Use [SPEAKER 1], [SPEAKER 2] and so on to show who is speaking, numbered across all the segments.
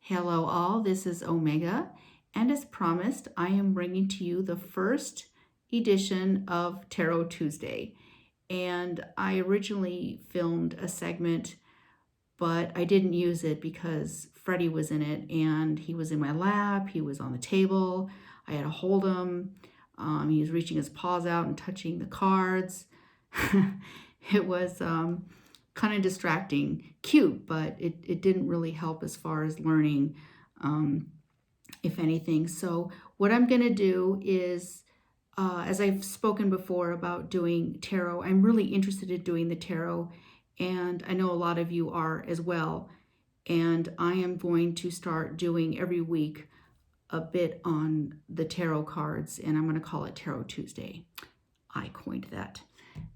[SPEAKER 1] Hello all, this is Omega, and as promised, I am bringing to you the first edition of Tarot Tuesday. And I originally filmed a segment, but I didn't use it because Freddie was in it, and he was in my lap, he was on the table, I had to hold him, he was reaching his paws out and touching the cards. It was kind of distracting, cute, but it didn't really help as far as learning, if anything. So what I'm going to do is, as I've spoken before about doing tarot, I'm really interested in doing the tarot, and I know a lot of you are as well. And I am going to start doing every week a bit on the tarot cards, and I'm going to call it Tarot Tuesday. I coined that.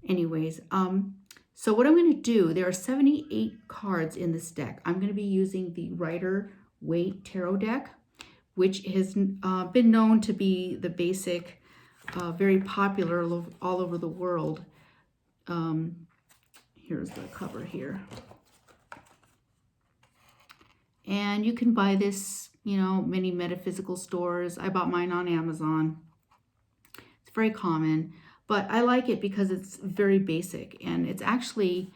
[SPEAKER 1] Anyways, so what I'm going to do, there are 78 cards in this deck. I'm going to be using the Rider-Waite Tarot deck, which has been known to be the basic, very popular all over the world. Here's the cover here. And you can buy this, many metaphysical stores. I bought mine on Amazon. It's very common. But I like it because it's very basic, and it's actually,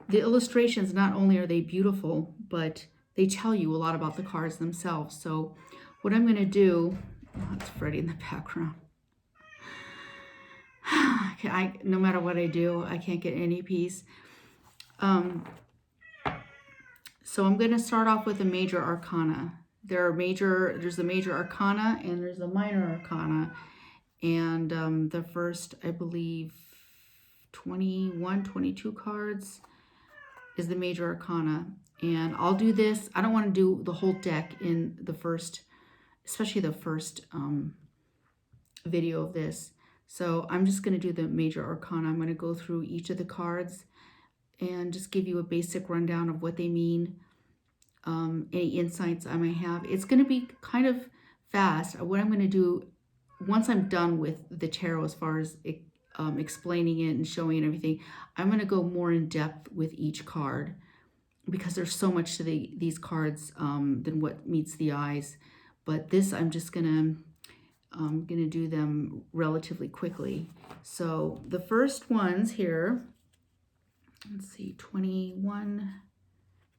[SPEAKER 1] the illustrations, not only are they beautiful, but they tell you a lot about the cards themselves. So what I'm going to do, that's Freddie in the background. No matter what I do, I can't get any peace. So I'm going to start off with the major arcana. There's the major arcana and there's the minor arcana. And the first, I believe, 22 cards is the major arcana. And I'll do this. I don't want to do the whole deck in the first, especially the first video of this. So I'm just going to do the major arcana. I'm going to go through each of the cards and just give you a basic rundown of what they mean, any insights I may have. It's going to be kind of fast. What I'm going to do, once I'm done with the tarot as far as explaining it and showing it everything, I'm going to go more in depth with each card because there's so much to these cards than what meets the eyes. But this, I'm just going to do them relatively quickly. So the first ones here, let's see, 21.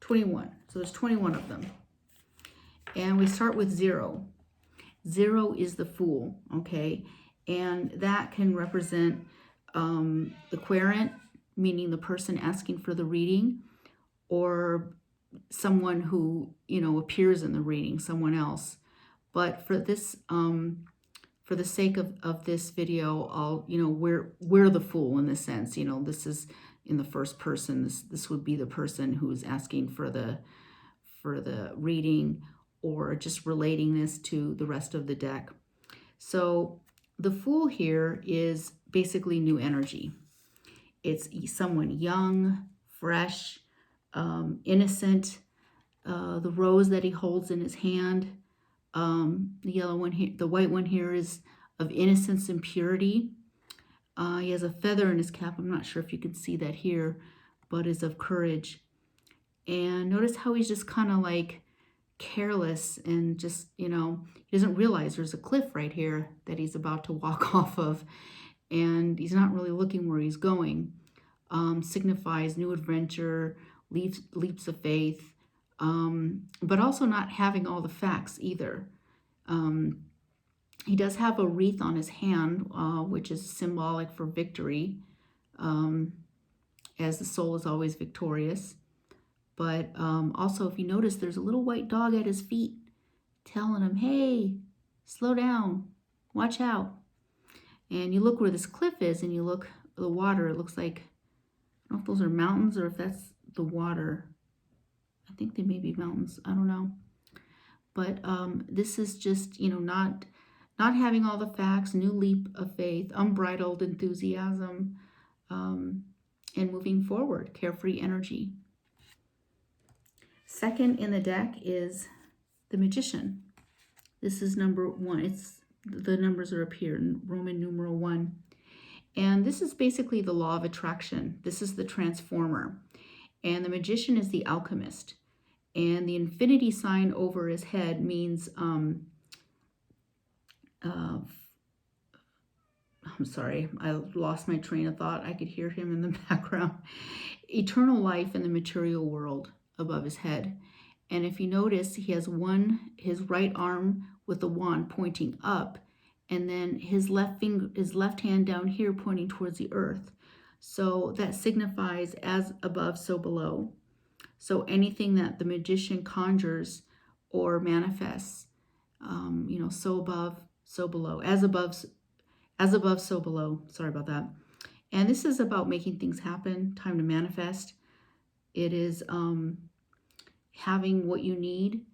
[SPEAKER 1] So there's 21 of them. And we start with 0. 0 is the Fool, okay? And that can represent the querent, meaning the person asking for the reading, or someone who, appears in the reading, someone else. But for this, for the sake of this video, I'll, we're the Fool in this sense. This is in the first person. This would be the person who's asking for the reading, or just relating this to the rest of the deck. So the Fool here is basically new energy. It's someone young, fresh, innocent. The rose that he holds in his hand, the yellow one here, the white one here is of innocence and purity. He has a feather in his cap. I'm not sure if you can see that here, but is of courage. And notice how he's just kind of like careless and just, he doesn't realize there's a cliff right here that he's about to walk off of, and he's not really looking where he's going. Signifies new adventure, leaps of faith, but also not having all the facts either. He does have a wreath on his hand, which is symbolic for victory, as the soul is always victorious. But also, if you notice, there's a little white dog at his feet telling him, hey, slow down, watch out. And you look where this cliff is, and you look at the water. It looks like, I don't know if those are mountains or if that's the water. I think they may be mountains. I don't know. But this is just, not having all the facts, new leap of faith, unbridled enthusiasm, and moving forward, carefree energy. Second in the deck is the Magician. This is number 1. The numbers are up here in Roman numeral 1. And this is basically the law of attraction. This is the transformer. And the Magician is the alchemist. And the infinity sign over his head means, I'm sorry, I lost my train of thought. I could hear him in the background. Eternal life in the material world above his head. And if you notice, he has his right arm with the wand pointing up, and then his left hand down here pointing towards the earth. So that signifies as above, so below. So anything that the magician conjures or manifests, so above, so below, as above, so below. Sorry about that. And this is about making things happen, time to manifest. It is having what you need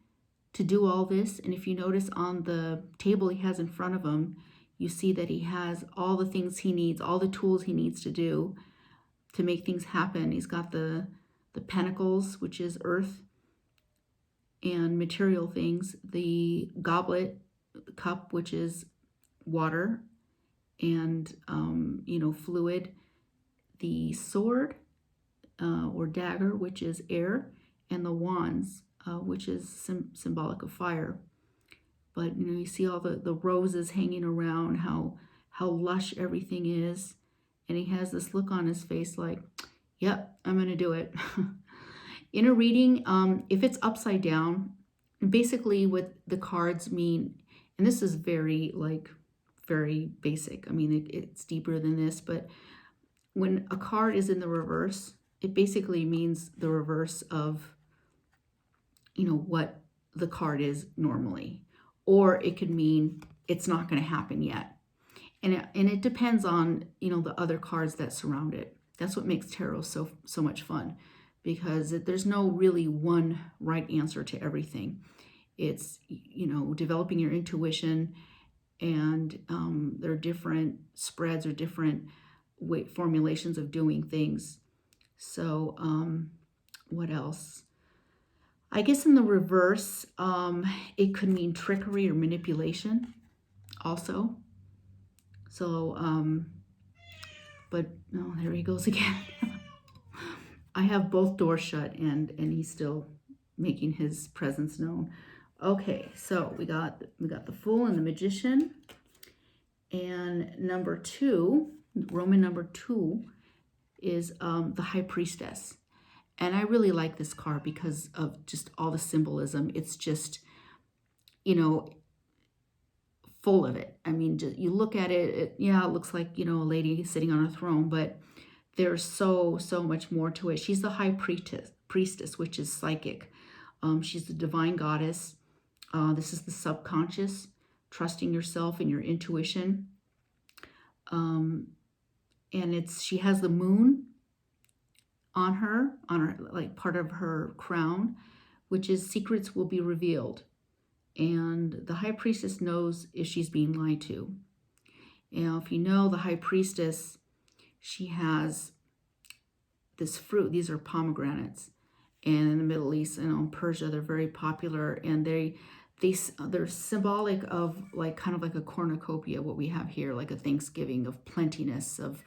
[SPEAKER 1] to do all this. And if you notice on the table he has in front of him, you see that he has all the things he needs, all the tools he needs to do to make things happen. He's got the pentacles, which is earth and material things, the goblet, the cup, which is water and fluid, the sword or dagger, which is air, and the wands, which is symbolic of fire. But you see all the roses hanging around, how lush everything is, and he has this look on his face like, yep, I'm gonna do it. In a reading, if it's upside down, basically what the cards mean, and this is very basic. I mean, it's deeper than this, but when a card is in the reverse, it basically means the reverse of, what the card is normally. Or it could mean it's not going to happen yet. And it depends on, the other cards that surround it. That's what makes tarot so much fun, because there's no really one right answer to everything. It's, developing your intuition, and there are different spreads or different formulations of doing things. So what else? I guess in the reverse, it could mean trickery or manipulation also. So, but no, there he goes again. I have both doors shut, and he's still making his presence known. Okay, so we got the Fool and the Magician, and number 2, Roman number 2, is the High Priestess. And I really like this card because of just all the symbolism. It's just, full of it. I mean, you look at it, it looks like, a lady sitting on a throne, but there's so much more to it. She's the High Priestess, which is psychic. She's the divine goddess. This is the subconscious, trusting yourself and your intuition. And she has the moon on her like part of her crown, which is secrets will be revealed. And the High Priestess knows if she's being lied to. If you know the High Priestess, she has this fruit. These are pomegranates. And in the Middle East and in Persia, they're very popular, and they're symbolic of kind of like a cornucopia, what we have here, like a Thanksgiving of plentiness, of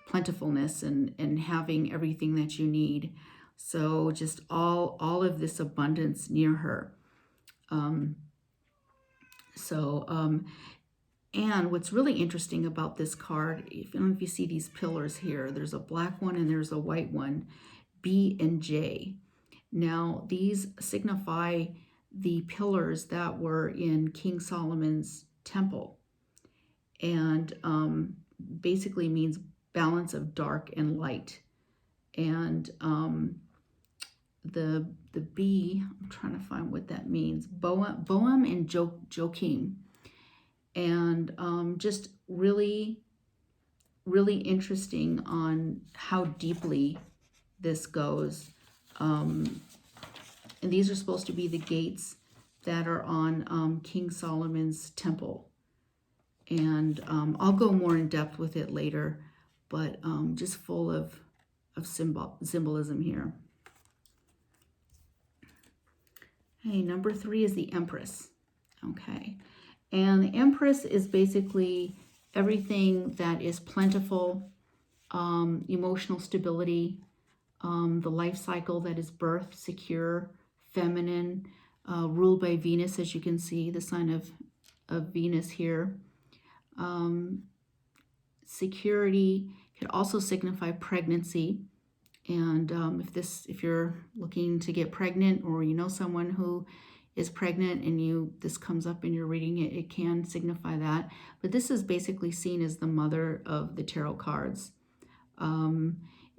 [SPEAKER 1] plentifulness, and having everything that you need. So just all of this abundance near her. And what's really interesting about this card, if you see these pillars here, there's a black one and there's a white one, B and J. Now, these signify the pillars that were in King Solomon's temple, and basically means balance of dark and light. And the B, I'm trying to find what that means, Boam and Joachim. And just really, really interesting on how deeply this goes. And these are supposed to be the gates that are on King Solomon's temple. And I'll go more in depth with it later, but just full of symbolism here. Hey, number 3 is the Empress. Okay. And the Empress is basically everything that is plentiful, emotional stability, the life cycle that is birth, secure, feminine, ruled by Venus, as you can see, the sign of Venus here. Security could also signify pregnancy. And if you're looking to get pregnant, or you know someone who is pregnant and this comes up and you're reading it, it can signify that. But this is basically seen as the mother of the tarot cards.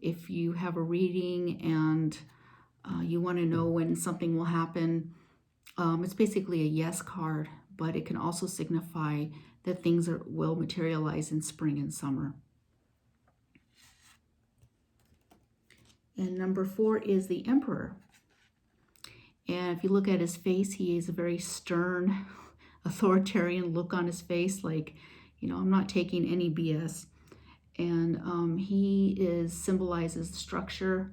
[SPEAKER 1] If you have a reading and you want to know when something will happen, it's basically a yes card, but it can also signify that things will materialize in spring and summer. And number 4 is the Emperor. And if you look at his face, he has a very stern, authoritarian look on his face, like, I'm not taking any BS. And he symbolizes structure,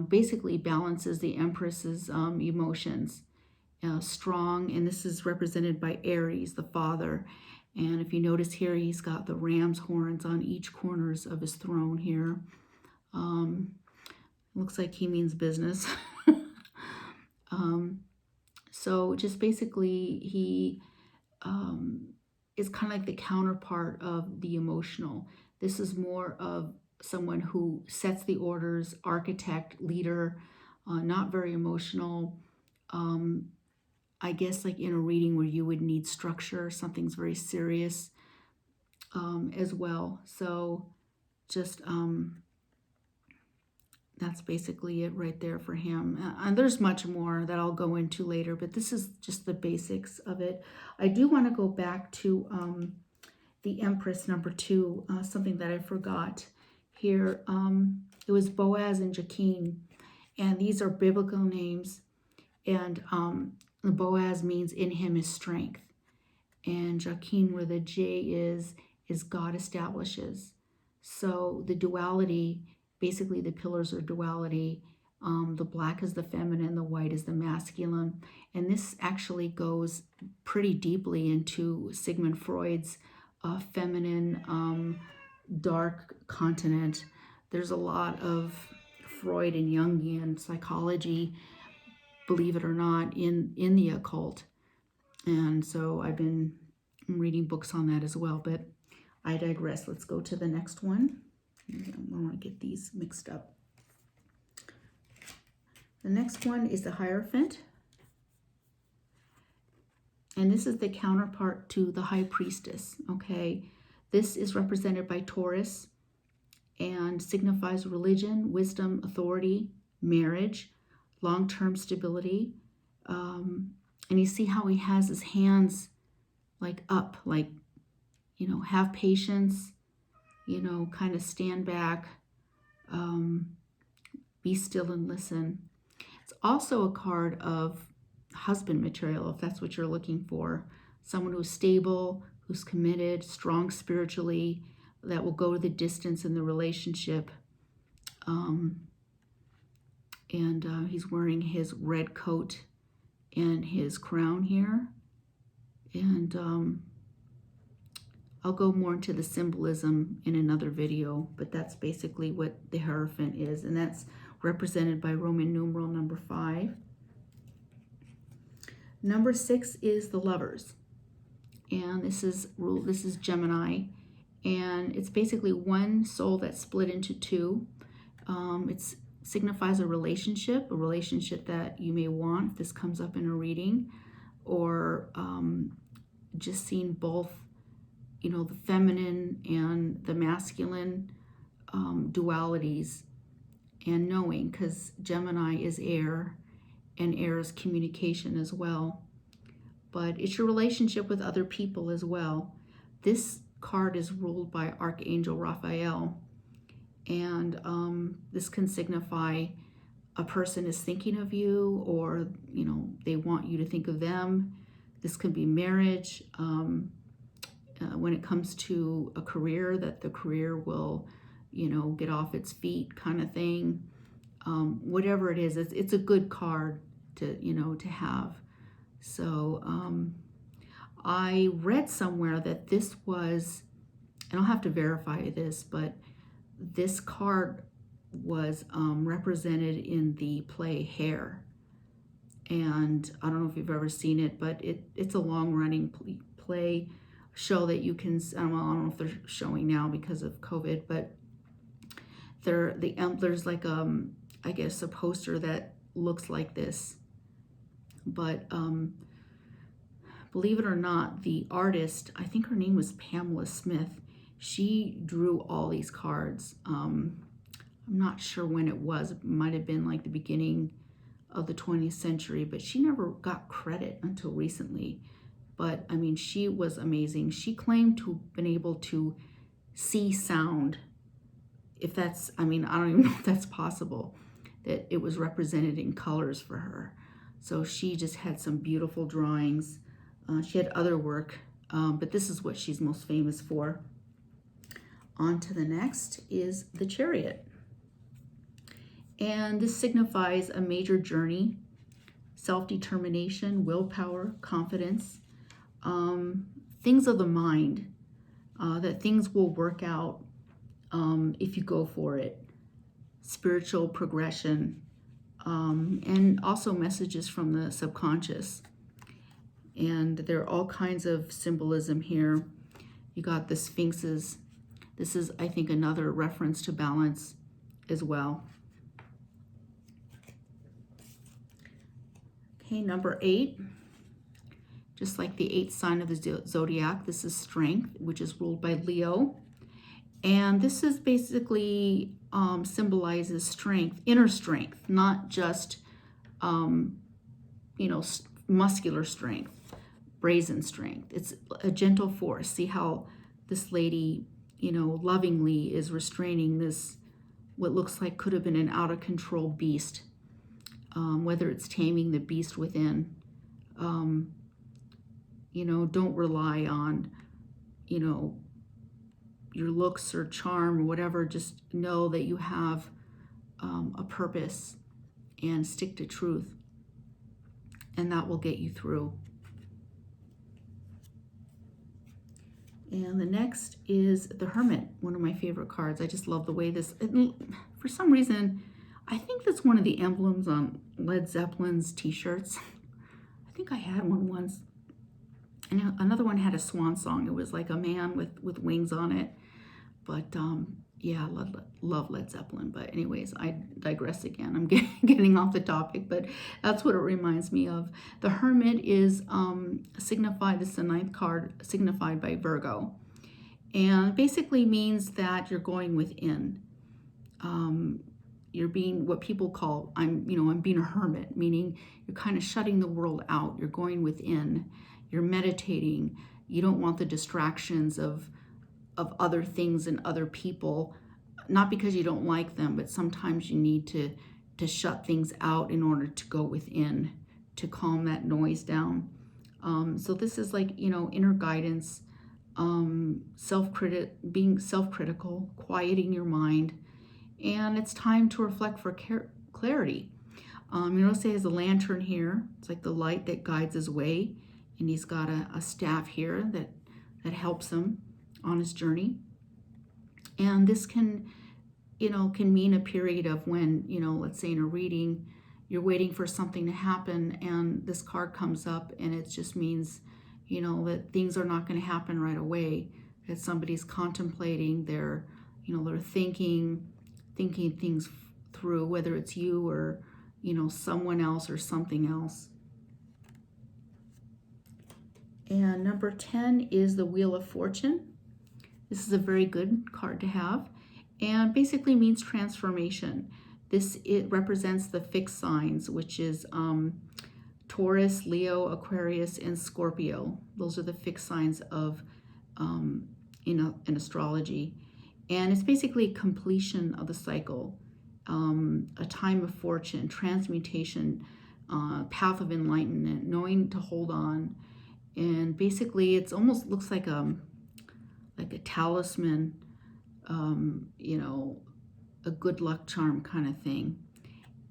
[SPEAKER 1] basically balances the Empress's emotions. Strong, and this is represented by Aries, the father. And if you notice here, he's got the ram's horns on each corners of his throne here. Looks like he means business. So just basically, he is kind of like the counterpart of the emotional. This is more of someone who sets the orders, architect, leader, not very emotional. I guess like in a reading where you would need structure, something's very serious as well. So just that's basically it right there for him. And there's much more that I'll go into later, but this is just the basics of it. I do want to go back to the Empress number 2, something that I forgot here. It was Boaz and Jachin, and these are biblical names. And Boaz means in him is strength, and Jachin, where the J is God establishes. So the duality, basically the pillars are duality. The black is the feminine, the white is the masculine. And this actually goes pretty deeply into Sigmund Freud's feminine dark continent. There's a lot of Freud and Jungian psychology, believe it or not, in the occult. And so I've been reading books on that as well, but I digress. Let's go to the next one. I don't want to get these mixed up. The next one is the Hierophant. And this is the counterpart to the High Priestess, okay? This is represented by Taurus and signifies religion, wisdom, authority, marriage, long-term stability. And you see how he has his hands like up, like, have patience, kind of stand back, be still and listen. It's also a card of husband material, if that's what you're looking for. Someone who's stable, who's committed, strong spiritually, that will go the distance in the relationship. And he's wearing his red coat and his crown here. And I'll go more into the symbolism in another video, but that's basically what the Hierophant is, and that's represented by Roman numeral number 5. Number 6 is the Lovers, and this is Gemini, and it's basically one soul that's split into 2. It signifies a relationship that you may want if this comes up in a reading, or just seeing both, the feminine and the masculine dualities, and knowing, because Gemini is air, and air is communication as well. But it's your relationship with other people as well. This card is ruled by Archangel Raphael, and this can signify a person is thinking of you, or they want you to think of them. This could be marriage. When it comes to a career, that the career will, get off its feet, kind of thing. Whatever it is, it's a good card to have. So I read somewhere that this was, and I'll have to verify this, but this card was represented in the play Hair. And I don't know if you've ever seen it, but it's a long-running play show that you can, I don't know if they're showing now because of COVID, but there's like I guess a poster that looks like this. But believe it or not, the artist, I think her name was Pamela Smith, she drew all these cards. I'm not sure when it was. It might have been like the beginning of the 20th century, but she never got credit until recently. But I mean, she was amazing. She claimed to have been able to see sound. If that's, I mean, I don't even know if that's possible, that it was represented in colors for her. So she just had some beautiful drawings. She had other work, but this is what she's most famous for. On to the next is the Chariot. And this signifies a major journey, self-determination, willpower, confidence, things of the mind, that things will work out if you go for it, spiritual progression, and also messages from the subconscious. And there are all kinds of symbolism here. You got the sphinxes. This is, I think, another reference to balance as well. Okay, number 8. Just like the 8th sign of the zodiac, this is strength, which is ruled by Leo. And this is basically symbolizes strength, inner strength, not just, muscular strength, brazen strength. It's a gentle force. See how this lady, lovingly is restraining this, what looks like could have been an out of control beast, whether it's taming the beast within. Don't rely on, your looks or charm or whatever. Just know that you have a purpose and stick to truth, and that will get you through. And the next is the Hermit, one of my favorite cards. I just love the way this, for some reason, I think that's one of the emblems on Led Zeppelin's t-shirts. I think I had one once. And another one had a swan song. It was like a man with wings on it. But yeah, love Led Zeppelin. But anyways, I digress again. I'm getting off the topic, but that's what it reminds me of. The Hermit is signified, this is the 9th card, signified by Virgo. And basically means that you're going within. You're being what people call, I'm being a hermit, meaning you're kind of shutting the world out. You're going within. You're meditating. You don't want the distractions of other things and other people, not because you don't like them, but sometimes you need to shut things out in order to go within, to calm that noise down. So this is like, inner guidance, being self-critical, quieting your mind, and it's time to reflect for clarity. Notice he has a lantern here. It's like the light that guides his way, and he's got a staff here that helps him on his journey. And this can mean a period of when, let's say in a reading, you're waiting for something to happen and this card comes up, and it just means, that things are not going to happen right away, that somebody's contemplating, they're thinking things through, whether it's you or, someone else or something else. And number 10 is the Wheel of Fortune. This is a very good card to have, and basically means transformation. It represents the fixed signs, which is Taurus, Leo, Aquarius, and Scorpio. Those are the fixed signs of in astrology, and it's basically completion of the cycle, a time of fortune, transmutation, path of enlightenment, knowing to hold on. And basically, it's almost looks like a talisman, a good luck charm kind of thing.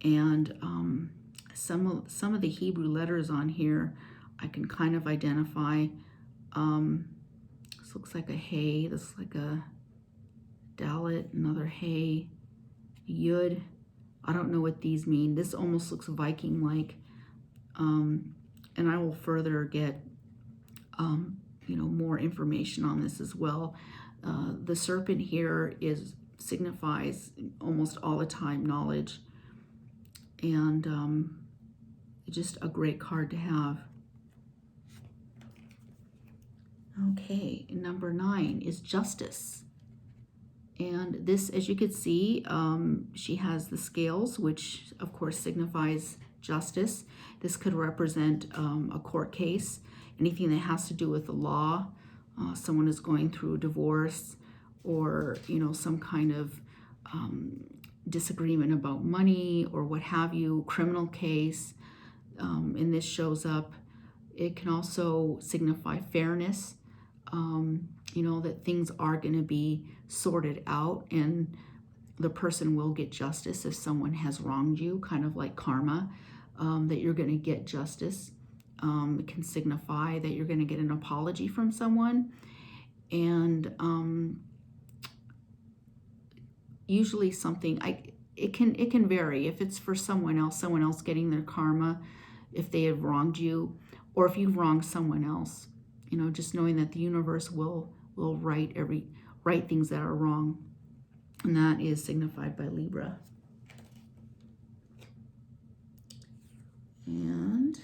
[SPEAKER 1] And some of the Hebrew letters on here, I can kind of identify. This looks like a hay. This is like a dalet, another hay, yud. I don't know what these mean. This almost looks Viking-like. And I will further get, more information on this as well. The serpent here signifies almost all the time knowledge, and just a great card to have. Okay, number 9 is Justice. And this, as you can see, she has the scales, which of course signifies justice. This could represent a court case, anything that has to do with the law. Someone is going through a divorce, or some kind of disagreement about money or what have you, criminal case, and this shows up. It can also signify fairness, that things are going to be sorted out and the person will get justice if someone has wronged you, kind of like karma, that you're going to get justice. It can signify that you're going to get an apology from someone, and usually something, it can vary. If it's for someone else getting their karma, if they have wronged you, or if you've wronged someone else, just knowing that the universe will right things that are wrong, and that is signified by Libra. And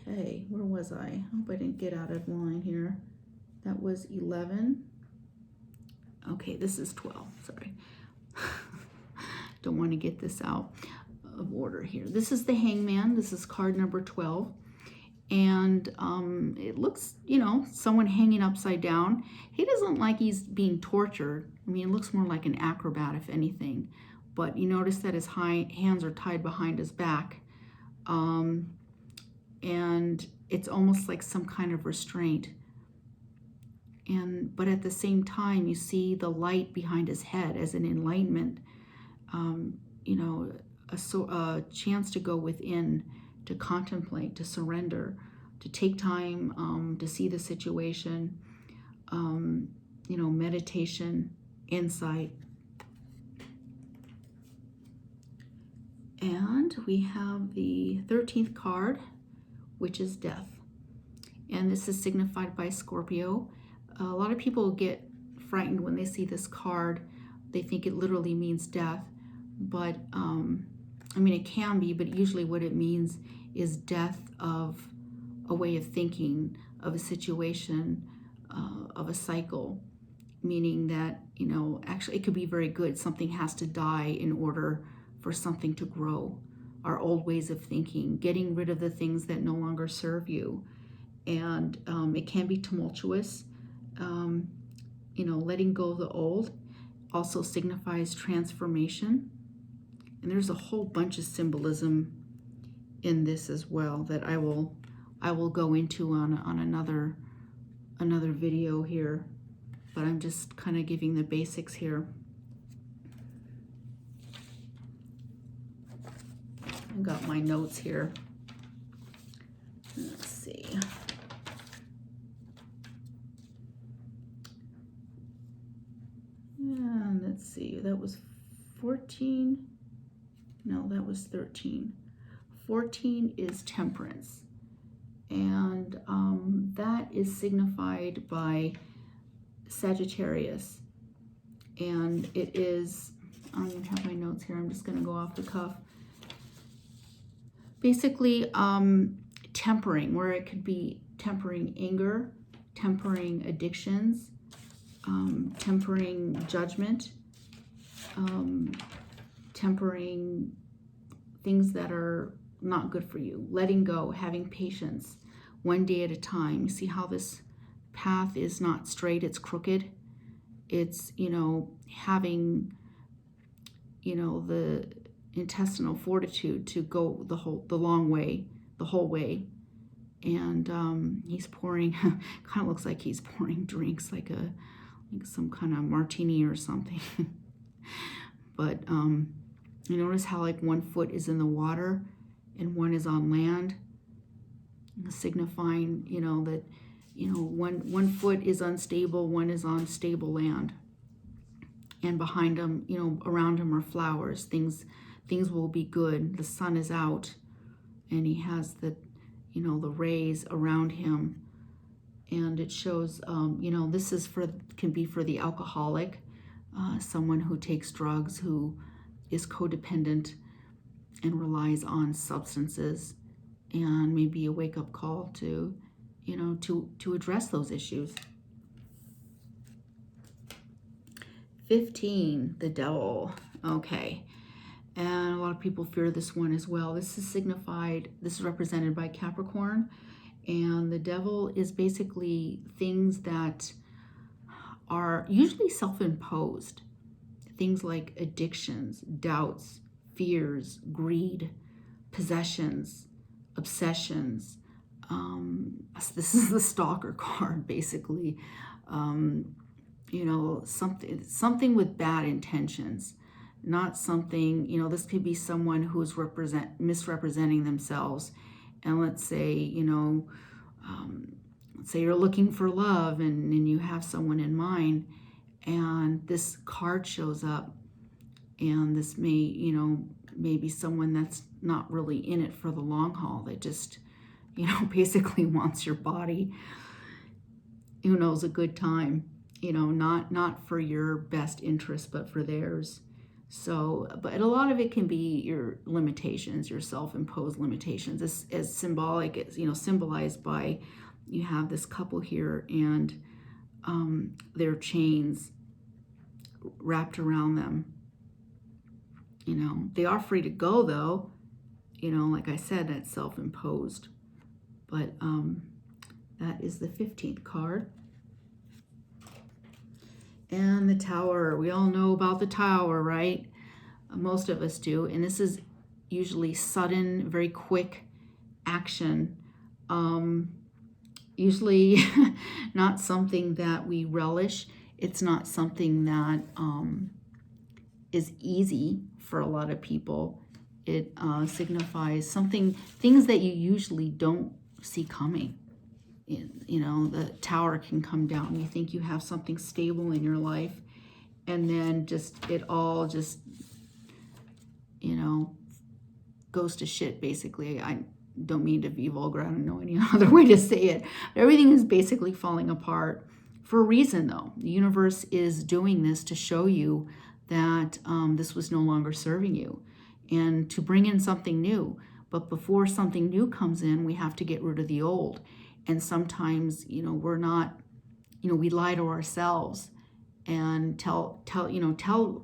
[SPEAKER 1] okay, where was I? Hope I didn't get out of line here. That was 11. Okay, this is 12. Sorry. Don't want to get this out of order here. This is the Hangman. This is card number 12. And it looks, someone hanging upside down. He doesn't like he's being tortured. I mean, it looks more like an acrobat, if anything. But you notice that his hands are tied behind his back. And it's almost like some kind of restraint. But at the same time, you see the light behind his head as an enlightenment, a chance to go within, to contemplate, to surrender, to take time to see the situation, meditation, insight. And we have the 13th card, which is Death. And this is signified by Scorpio. A lot of people get frightened when they see this card. They think it literally means death. But, it can be, but usually what it means is death of a way of thinking, of a situation, of a cycle. Meaning that, actually it could be very good. Something has to die in order for something to grow. Our old ways of thinking, getting rid of the things that no longer serve you. And it can be tumultuous. Letting go of the old also signifies transformation. And there's a whole bunch of symbolism in this as well that I will go into on another video here. But I'm just kind of giving the basics here. I got my notes here. Let's see. And let's see, that was 14. No, that was 13. 14 is Temperance. And that is signified by Sagittarius. And it is, I don't even have my notes here, I'm just going to go off the cuff. Basically, tempering, where it could be tempering anger, tempering addictions, tempering judgment, tempering things that are not good for you, letting go, having patience, one day at a time. You see how this path is not straight, it's crooked. It's, having, the intestinal fortitude to go the whole way. And he's pouring, kind of looks like he's pouring drinks, like some kind of martini or something. But you notice how like one foot is in the water and one is on land, signifying, that, one foot is unstable, one is on stable land. And behind him, around him are flowers, things things will be good. The sun is out and he has the, you know, the rays around him. And it shows, you know, this is can be for the alcoholic, someone who takes drugs, who is codependent and relies on substances, and maybe a wake-up call to, you know, to address those issues. 15, the devil. Okay. And a lot of people fear this one as well. This is represented by Capricorn. And the devil is basically things that are usually self-imposed. Things like addictions, doubts, fears, greed, possessions, obsessions. This is the stalker card, basically. You know, something with bad intentions. Not something, you know, this could be someone who's misrepresenting themselves. And let's say, you know, let's say you're looking for love and you have someone in mind, and this card shows up, and this may, you know, maybe someone that's not really in it for the long haul, that just, you know, basically wants your body, who knows, a good time, you know, not for your best interest, but for theirs. So, but a lot of it can be your limitations, your self-imposed limitations, as symbolic, as, you know, symbolized by, you have this couple here and their chains wrapped around them. You know, they are free to go though, you know, like I said, that's self-imposed. But that is the 15th card. And the Tower, we all know about the Tower, right? Most of us do. And this is usually sudden, very quick action. Usually not something that we relish. It's not something that is easy for a lot of people. It signifies things that you usually don't see coming. You know, the Tower can come down. You think you have something stable in your life, and then it all just, you know, goes to shit, basically. I don't mean to be vulgar. I don't know any other way to say it. Everything is basically falling apart for a reason, though. The universe is doing this to show you that this was no longer serving you, and to bring in something new. But before something new comes in, we have to get rid of the old. And sometimes, you know, we're not, you know, we lie to ourselves and tell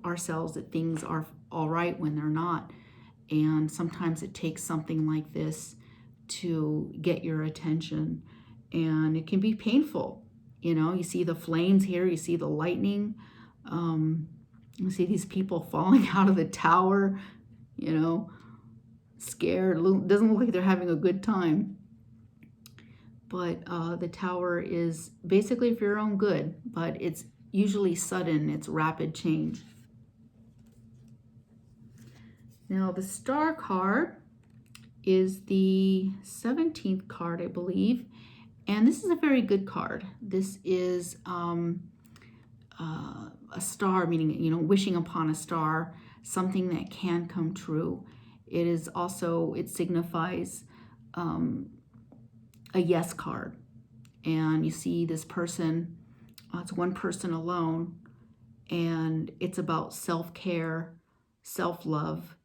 [SPEAKER 1] ourselves that things are all right when they're not. And sometimes it takes something like this to get your attention, and it can be painful. You know, you see the flames here, you see the lightning, you see these people falling out of the tower, you know, scared. Doesn't look like they're having a good time. But the Tower is basically for your own good, but it's usually sudden, it's rapid change. Now the Star card is the 17th card, I believe, and this is a very good card. This is a star, meaning, you know, wishing upon a star, something that can come true. It is also, it signifies a yes card. And you see this person, it's one person alone, and it's about self-care, self-love,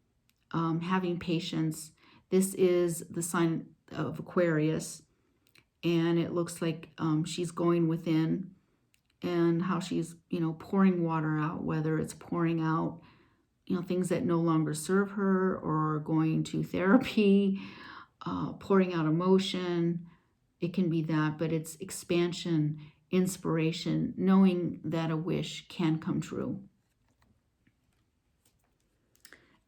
[SPEAKER 1] having patience. This is the sign of Aquarius, and it looks like she's going within, and how she's, you know, pouring water out, whether it's pouring out, you know, things that no longer serve her, or going to therapy, pouring out emotion. It can be that, but it's expansion, inspiration, knowing that a wish can come true.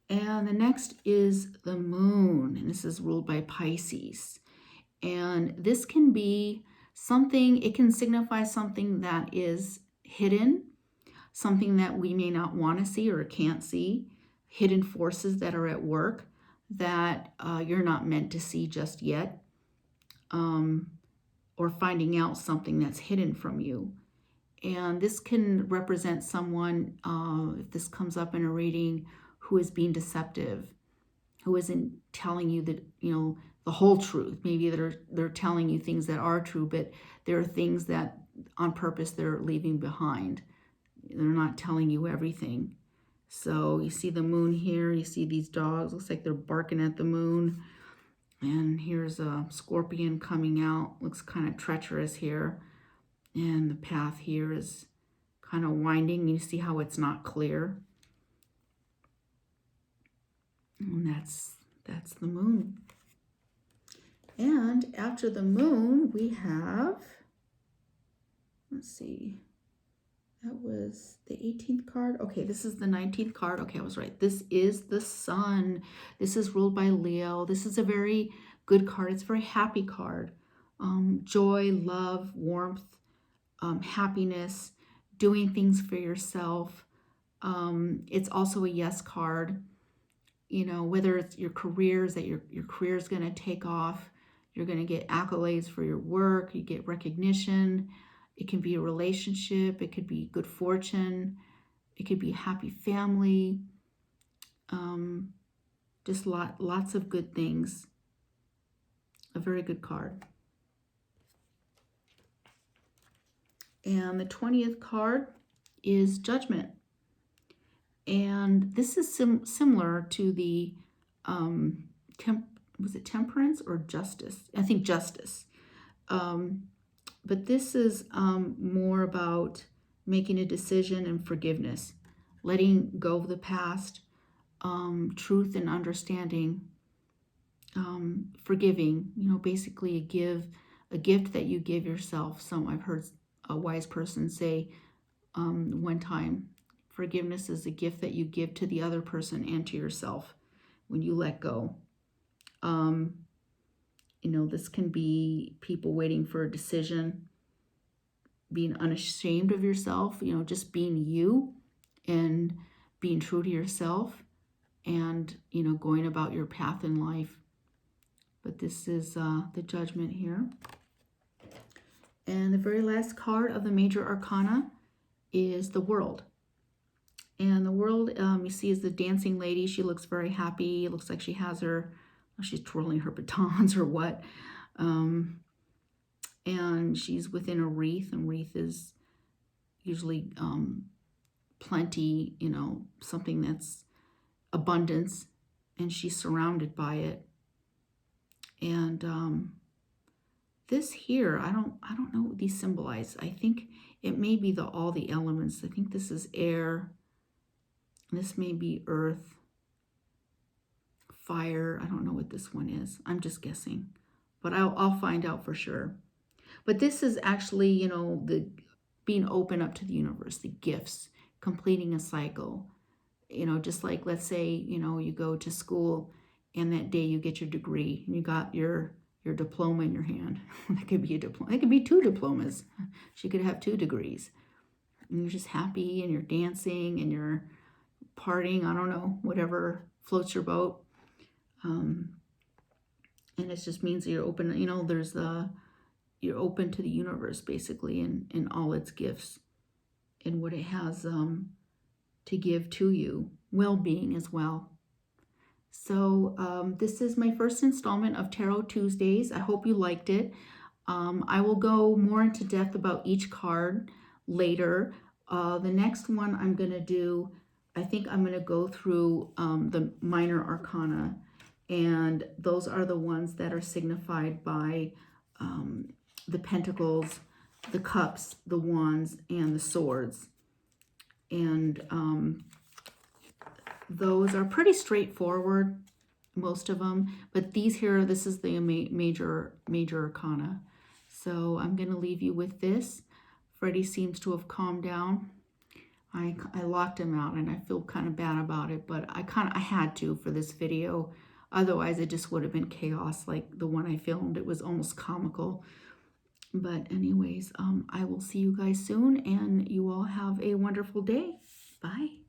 [SPEAKER 1] And the next is the Moon, and this is ruled by Pisces. And this can be something, it can signify something that is hidden, something that we may not want to see or can't see, hidden forces that are at work that you're not meant to see just yet. Or finding out something that's hidden from you. And this can represent someone, if this comes up in a reading, who is being deceptive, who isn't telling you that, you know, the whole truth. Maybe they're telling you things that are true, but there are things that on purpose they're leaving behind. They're not telling you everything. So you see the moon here, you see these dogs, looks like they're barking at the moon. And here's a scorpion coming out, looks kind of treacherous here. And the path here is kind of winding. You see how it's not clear. And that's the moon. And after the moon, we have, let's see, that was the 18th card. Okay, this is the 19th card. Okay, I was right. This is the sun. This is ruled by Leo. This is a very good card. It's a very happy card. Joy, love, warmth, happiness, doing things for yourself. It's also a yes card. You know, whether it's your careers, that your career is going to take off, you're going to get accolades for your work, you get recognition. It can be a relationship, it could be good fortune, it could be a happy family, just lots of good things. A very good card. And the 20th card is Judgment. And this is similar to the, was it Temperance or Justice? I think Justice. But this is more about making a decision and forgiveness, letting go of the past, truth and understanding, forgiving, you know, basically a gift that you give yourself. I've heard a wise person say one time, forgiveness is a gift that you give to the other person and to yourself when you let go. You know, this can be people waiting for a decision, being unashamed of yourself, you know, just being you and being true to yourself and, you know, going about your path in life. But this is the Judgment here. And the very last card of the major arcana is the World. And the World, you see, is the dancing lady. She looks very happy. It looks like she has her, she's twirling her batons or what. And she's within a wreath, and wreath is usually plenty, you know, something that's abundance, and she's surrounded by it. And this here, I don't know what these symbolize. I think it may be all the elements. I think this is air. This may be earth, fire. I don't know what this one is. I'm just guessing, but I'll find out for sure. But this is actually, you know, the being open up to the universe, the gifts, completing a cycle. You know, just like, let's say, you know, you go to school and that day you get your degree and you got your diploma in your hand. That could be a diploma. It could be 2 diplomas. She could have 2 degrees. And you're just happy and you're dancing and you're partying. I don't know, whatever floats your boat. And it just means that you're open, you know, you're open to the universe basically and all its gifts and what it has to give to you, well-being as well. So this is my first installment of Tarot Tuesdays. I hope you liked it. I will go more into depth about each card later. The next one I'm going to do, I think I'm going to go through the minor arcana, and those are the ones that are signified by the pentacles, the cups, the wands, and the swords. And those are pretty straightforward, most of them. But these here, this is the major arcana. So I'm going to leave you with this. Freddie seems to have calmed down. I locked him out, and I feel kind of bad about it, but I had to for this video. Otherwise, it just would have been chaos like the one I filmed. It was almost comical. But anyways, I will see you guys soon, and you all have a wonderful day. Bye.